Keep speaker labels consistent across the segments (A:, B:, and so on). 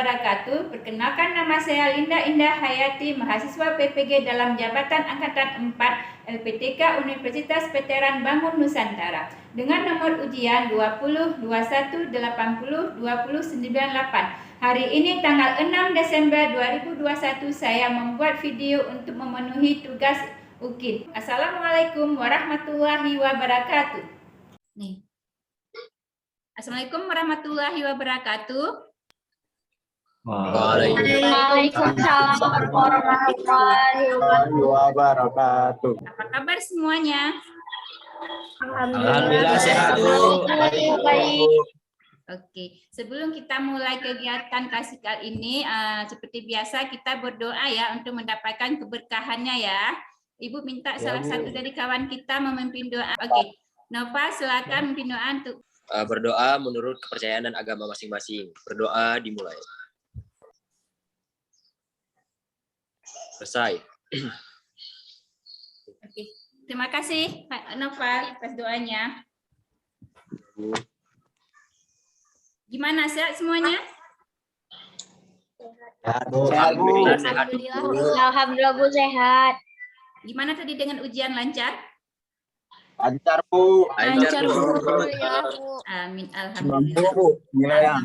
A: wabarakatuh. Perkenalkan, nama saya Linda Indah Hayati, mahasiswa PPG dalam Jabatan Angkatan 4 LPTK Universitas Veteran Bangun Nusantara dengan nomor ujian 20 21 80 20 98. Hari ini tanggal 6 Desember 2021 saya membuat video untuk memenuhi tugas UKIN. Assalamualaikum warahmatullahi wabarakatuh. Nih. Assalamualaikum warahmatullahi wabarakatuh.
B: Waalaikumsalam warahmatullahi wabarakatuh.
A: Apa kabar semuanya?
B: Alhamdulillah sehat, Bu.
A: Baik. Oke, sebelum kita mulai kegiatan klasikal ini, seperti biasa kita berdoa ya untuk mendapatkan keberkahannya ya. Ibu minta salah satu dari kawan kita memimpin doa. Oke, Nova silakan memimpin doa untuk
C: berdoa menurut kepercayaan dan agama masing-masing. Berdoa dimulai. Selesai.
A: Oke, terima kasih Pak Nova atas doanya. Gimana, sehat semuanya?
C: Alhamdulillah sehat.
B: Alhamdulillah, Bu, sehat.
A: Gimana tadi dengan ujian lancar?
B: Lancar, Bu.
C: Lancar, Bu.
A: Amin, alhamdulillah.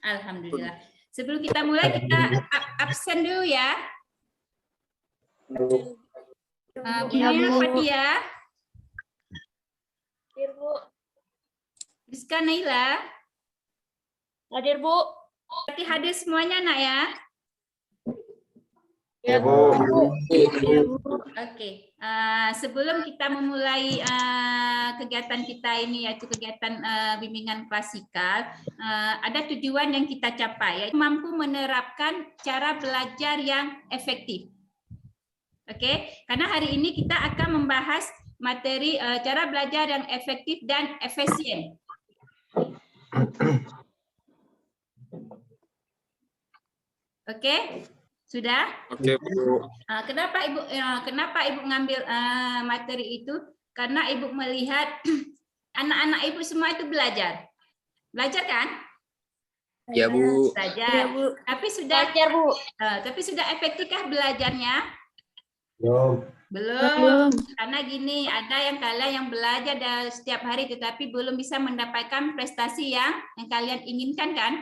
A: Alhamdulillah. Sebelum kita mulai, kita absen dulu ya. Bunyinya apa dia?
B: Hadir, Bu.
A: Rizka Naila.
B: Hadir, Bu.
A: Berarti hadir semuanya, nak ya?
B: Ya, Bu.
A: Oke. Sebelum kita memulai kegiatan kita ini, yaitu kegiatan bimbingan klasikal, ada tujuan yang kita capai, yaitu mampu menerapkan cara belajar yang efektif. Oke, karena hari ini kita akan membahas materi cara belajar yang efektif dan efisien. Oke, sudah?
C: Oke, Bu.
A: Kenapa Ibu ngambil materi itu? Karena Ibu melihat anak-anak Ibu semua itu belajar. Belajar kan?
C: Ya, Bu.
A: Belajar.
B: Ya, Bu.
A: Tapi sudah efektifkah belajarnya?
B: Belum.
A: Belum. Karena gini, ada kalian yang belajar setiap hari tetapi belum bisa mendapatkan prestasi yang kalian inginkan kan?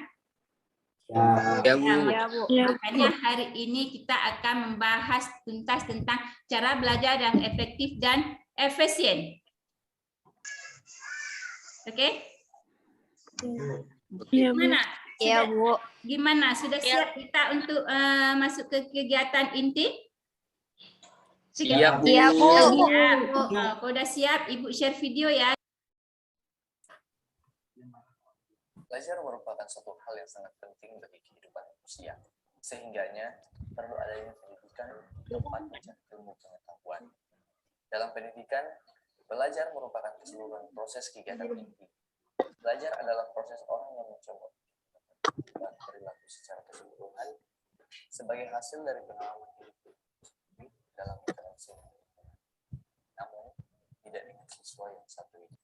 C: Ya, Bu.
A: Makanya hari ini kita akan membahas tuntas tentang cara belajar yang efektif dan efisien. Oke? Gimana?
B: Ya, Bu.
A: Gimana? Sudah siap kita untuk masuk ke kegiatan inti?
C: Siap, Bu.
B: Siap, Bu.
A: Kalau udah siap, Ibu share video ya.
D: Belajar merupakan suatu hal yang sangat penting bagi kehidupan manusia, sehingganya perlu adanya pendidikan tempat mencari ilmu pengetahuan. Dalam pendidikan, belajar merupakan keseluruhan proses kegiatan inti. Belajar adalah proses orang yang mencoba mengubah perilaku secara keseluruhan sebagai hasil dari pengalaman hidup dalam interaksi, namun tidak dengan siswa yang satu ini.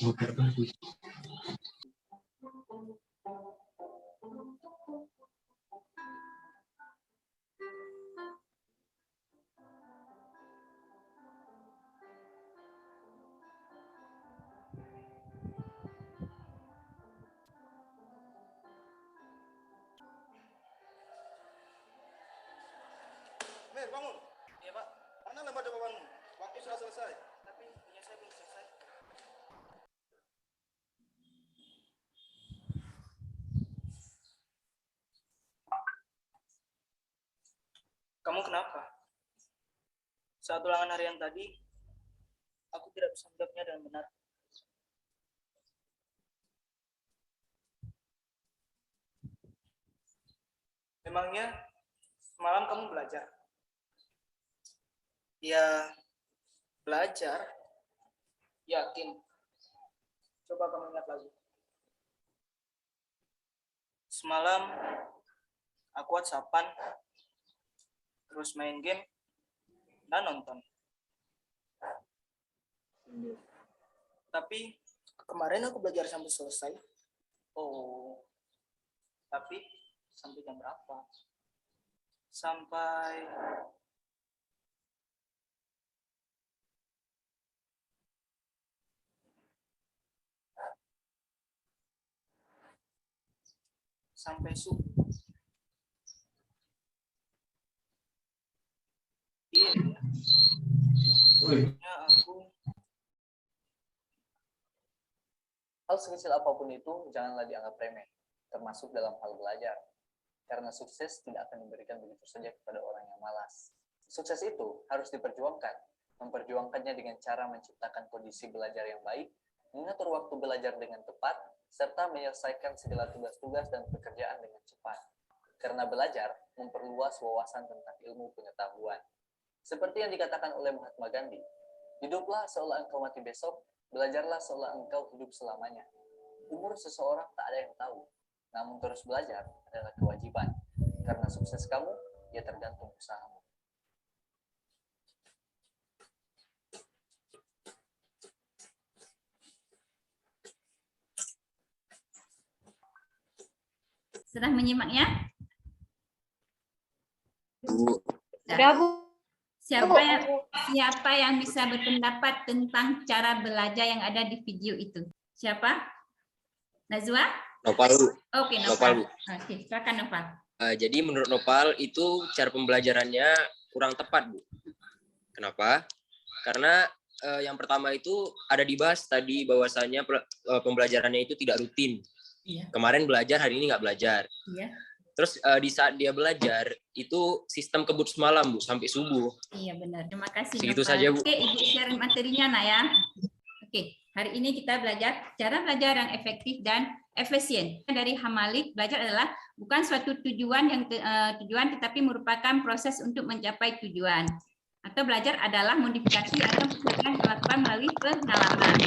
E: Mer, bangun. Iya, Pak. Mana lembar jawabanmu? Waktu sudah selesai. Tapi punya saya belum selesai. Kamu kenapa? Saat ulangan harian tadi, aku tidak bisa menjawabnya dengan benar. Memangnya semalam kamu belajar? Ya, belajar. Yakin? Coba kamu ingat lagi. Semalam aku WhatsAppan, terus main game, dan nonton. Tapi kemarin aku belajar sampai selesai. Oh, tapi sampai jam berapa? Sampai subuh. Iya. Ya, aku
D: Hal sekecil apapun itu janganlah dianggap remeh, termasuk dalam hal belajar. Karena sukses tidak akan diberikan begitu saja kepada orang yang malas. Sukses itu harus diperjuangkan. Memperjuangkannya dengan cara menciptakan kondisi belajar yang baik, mengatur waktu belajar dengan tepat, serta menyelesaikan segala tugas-tugas dan pekerjaan dengan cepat. Karena belajar memperluas wawasan tentang ilmu pengetahuan. Seperti yang dikatakan oleh Mahatma Gandhi, hiduplah seolah engkau mati besok, belajarlah seolah engkau hidup selamanya. Umur seseorang tak ada yang tahu, namun terus belajar adalah kewajiban. Karena sukses kamu, ya tergantung usahamu.
A: Sudah menyimaknya?
C: Bu.
B: Sudah, Bu.
A: Siapa yang bisa berpendapat tentang cara belajar yang ada di video itu? Siapa? Nazwa?
C: Nopal, Bu.
A: Oke,
C: Nopal,
A: Nopal.
C: Bu.
A: Oke, silakan Nopal.
C: Jadi menurut Nopal itu cara pembelajarannya kurang tepat, Bu. Kenapa? Karena yang pertama itu ada dibahas tadi bahwasanya pembelajarannya itu tidak rutin.
A: Iya.
C: Kemarin belajar, hari ini nggak belajar.
A: Iya.
C: Terus di saat dia belajar itu sistem kebut semalam, Bu, sampai subuh.
A: Iya benar. Terima kasih.
C: Segitu
A: Nopal.
C: saja, Bu.
A: Oke, Ibu share materinya, Nak ya. Oke, hari ini kita belajar cara belajar yang efektif dan efisien. Dari Hamalik, belajar adalah bukan suatu tujuan tetapi merupakan proses untuk mencapai tujuan. Atau belajar adalah modifikasi atau pekerjaan dilakukan melalui pengalaman.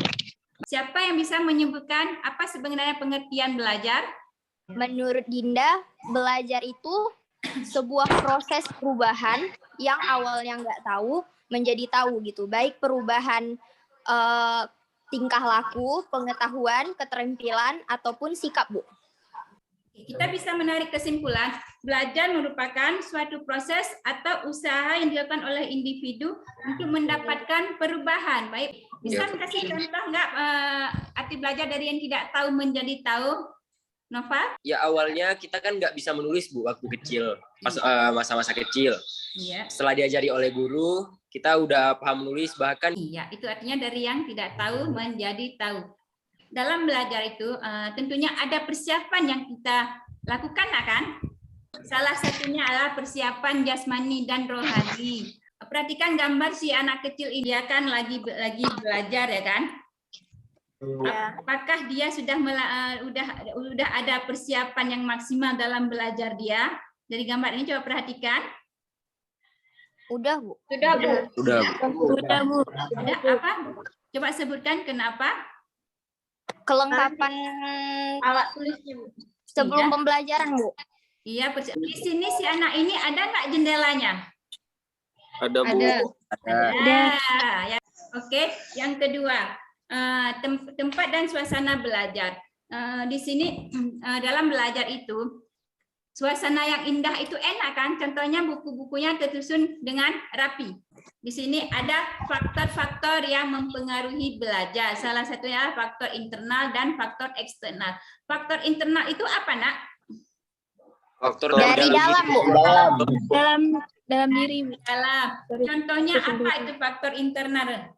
A: Siapa yang bisa menyebutkan apa sebenarnya pengertian belajar?
B: Menurut Dinda, belajar itu sebuah proses perubahan yang awalnya nggak tahu menjadi tahu gitu. Baik perubahan tingkah laku, pengetahuan, keterampilan, ataupun sikap, Bu.
A: Kita bisa menarik kesimpulan, belajar merupakan suatu proses atau usaha yang dilakukan oleh individu untuk mendapatkan perubahan. Baik, bisa kasih contoh nggak arti belajar dari yang tidak tahu menjadi tahu? Nova?
C: Ya awalnya kita kan nggak bisa menulis, Bu, waktu kecil, pas masa-masa kecil.
A: Iya.
C: Setelah diajari oleh guru, kita udah paham menulis, bahkan
A: Iya, itu artinya dari yang tidak tahu menjadi tahu. Dalam belajar itu tentunya ada persiapan yang kita lakukan, kan? Salah satunya adalah persiapan jasmani dan rohani. Perhatikan gambar si anak kecil ini, dia kan lagi belajar, ya kan? Apakah dia sudah ada persiapan yang maksimal dalam belajar dia? Dari gambar ini coba perhatikan.
B: Udah, Bu.
A: Sudah, Bu.
C: udah.
B: Udah, Bu.
A: Sudah apa? Coba sebutkan kenapa?
B: Kelengkapan
A: Alat tulisnya, Bu.
B: sebelum pembelajaran, Bu.
A: Iya, di sini si anak ini ada nggak jendelanya?
C: Ada, Bu.
A: Ada. Ya. Oke, yang kedua. Tempat dan suasana belajar. Di sini dalam belajar itu suasana yang indah itu enak, kan? Contohnya buku-bukunya tersusun dengan rapi. Di sini ada faktor-faktor yang mempengaruhi belajar. Salah satunya faktor internal dan faktor eksternal. Faktor internal itu apa, Nak?
C: Faktor
B: Dari dalam, Bu.
F: Dalam diri.
A: Dalam. Contohnya apa itu faktor internal?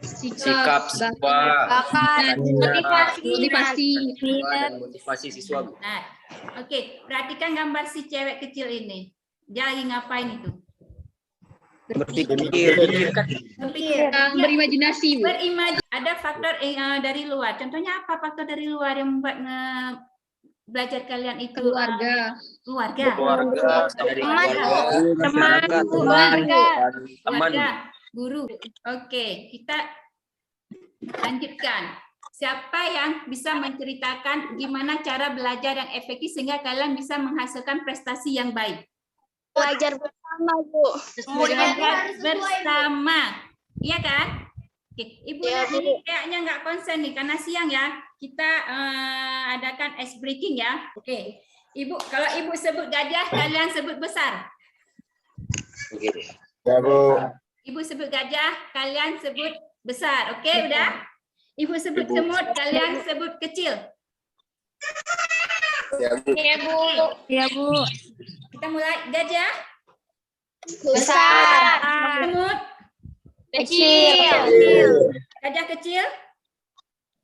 C: sikap siswa,
B: Bakat,
C: motivasi siswa, Bu.
A: Nah, oke, perhatikan gambar si cewek kecil ini. Dia lagi ngapain itu?
C: Berpikir.
F: Berimajinasi, Bu.
A: Berimajinasi. Ada faktor dari luar. Contohnya apa faktor dari luar yang membuat belajar kalian itu?
F: Keluarga.
A: Keluarga.
C: Keluarga, dari
B: Teman,
C: keluarga,
B: teman,
C: masyarakat,
B: keluarga.
C: dan teman.
A: Keluarga, guru. Oke, kita lanjutkan. Siapa yang bisa menceritakan gimana cara belajar yang efektif sehingga kalian bisa menghasilkan prestasi yang baik?
B: Belajar bersama, Bu.
A: Belajar bersama. Iya kan? Oke, Ibu
B: Iya,
A: Nani
B: Bu.
A: kayaknya nggak konsen nih karena siang ya. Kita adakan ice breaking ya. Oke. Ibu, kalau Ibu sebut gajah, kalian sebut besar.
C: Oke.
A: Ibu sebut gajah, kalian sebut besar. Oke, udah? Ibu sebut semut, kalian sebut kecil.
C: Ya, Bu.
B: Iya, Bu. Iya, Bu.
A: Kita mulai. Gajah,
B: Besar.
A: semut,
B: Kecil.
A: gajah kecil,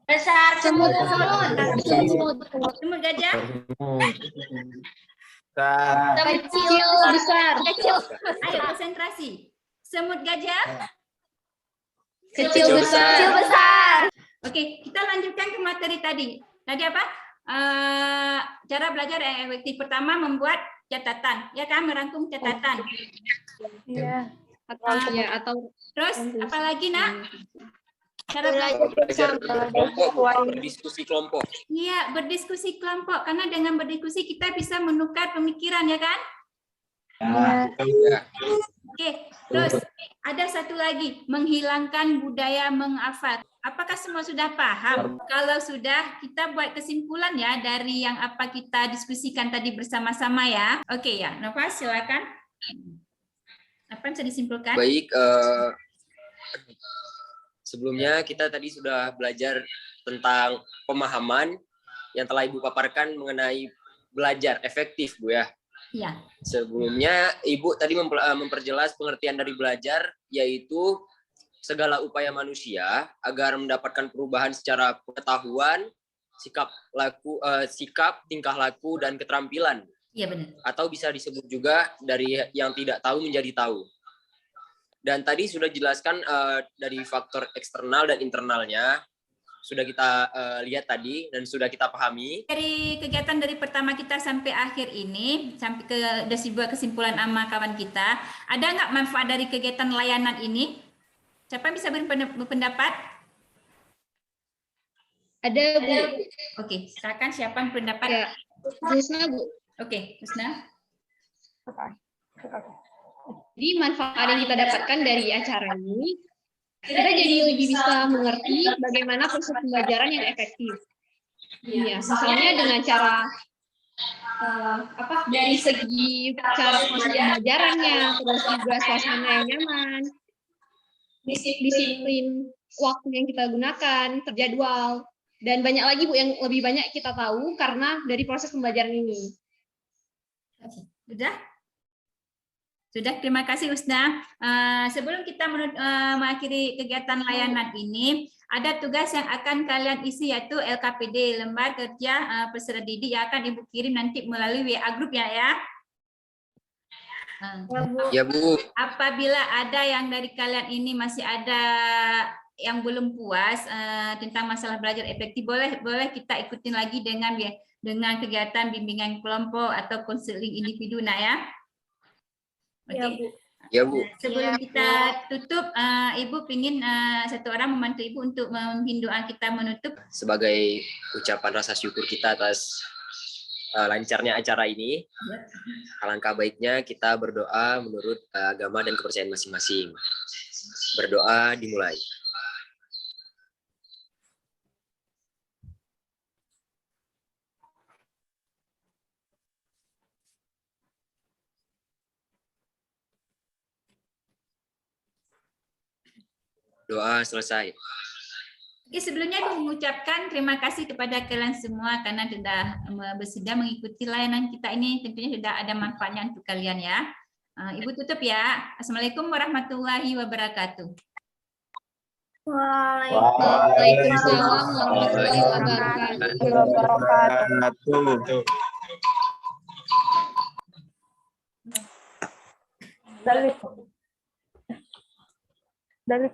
B: Besar. Semut.
A: semut gajah,
B: Kecil. Besar. Kecil.
A: ayo konsentrasi. Semut gajah.
B: Kecil besar.
A: Oke, kita lanjutkan ke materi tadi. Tadi apa? Cara belajar yang efektif. Pertama, membuat catatan. Ya kan, merangkum catatan.
F: Iya. Atau
A: Terus, apa lagi, Nak? Cara
B: Belajar
C: Belajar kelompok, berdiskusi kelompok.
A: Iya, berdiskusi kelompok. Karena dengan berdiskusi kita bisa menukar pemikiran, ya kan?
C: Ya.
A: Oke, terus ada satu lagi, menghilangkan budaya menghafal. Apakah semua sudah paham? Kalau sudah, kita buat kesimpulan ya dari yang apa kita diskusikan tadi bersama-sama ya. Oke ya, Nova silakan. Apa yang bisa disimpulkan?
C: Baik, sebelumnya kita tadi sudah belajar tentang pemahaman yang telah Ibu paparkan mengenai belajar efektif, Bu ya.
A: Iya.
C: Sebelumnya Ibu tadi memperjelas pengertian dari belajar, yaitu segala upaya manusia agar mendapatkan perubahan secara pengetahuan, sikap, tingkah laku, dan keterampilan.
A: Iya benar.
C: Atau bisa disebut juga dari yang tidak tahu menjadi tahu. Dan tadi sudah dijelaskan dari faktor eksternal dan internalnya, sudah kita lihat tadi dan sudah kita pahami.
A: Dari kegiatan dari pertama kita sampai akhir ini, sampai ke sebuah kesimpulan sama kawan kita, ada nggak manfaat dari kegiatan layanan ini? Siapa yang bisa berpendapat?
F: ada, Bu.
A: Oke, silakan siapa yang berpendapat?
F: Ya. Husna, Bu.
A: Oke, Husna.
F: Jadi manfaat yang kita dapatkan dari acara ini, kita jadi lebih bisa mengerti bagaimana proses pembelajaran yang efektif. Iya, misalnya dengan cara dari segi cara proses pembelajarannya, terus juga suasana yang nyaman, disiplin waktu yang kita gunakan, terjadwal, dan banyak lagi, Bu, yang lebih banyak kita tahu karena dari proses pembelajaran ini.
A: Sudah? Sudah, terima kasih Usna. Sebelum kita mengakhiri kegiatan layanan ini, ada tugas yang akan kalian isi yaitu LKPD, lembar kerja peserta didik yang akan Ibu kirim nanti melalui WA group ya.
C: Ya, Bu.
A: Apabila ada yang dari kalian ini masih ada yang belum puas tentang masalah belajar efektif, boleh kita ikutin lagi dengan kegiatan bimbingan kelompok atau konseling individu, nah ya. Oke.
C: Ya, Bu.
A: Sebelum kita tutup, Ibu ingin satu orang membantu Ibu untuk memimpin doa kita menutup.
C: Sebagai ucapan rasa syukur kita atas lancarnya acara ini, alangkah baiknya kita berdoa menurut agama dan kepercayaan masing-masing. Berdoa dimulai. Doa selesai.
A: Oke, sebelumnya Ibu mengucapkan terima kasih kepada kalian semua karena sudah bersedia mengikuti layanan kita ini. Tentunya sudah ada manfaatnya untuk kalian ya. Ibu tutup ya. Assalamualaikum warahmatullahi wabarakatuh.
F: Waalaikumsalam warahmatullahi wabarakatuh.
G: Dari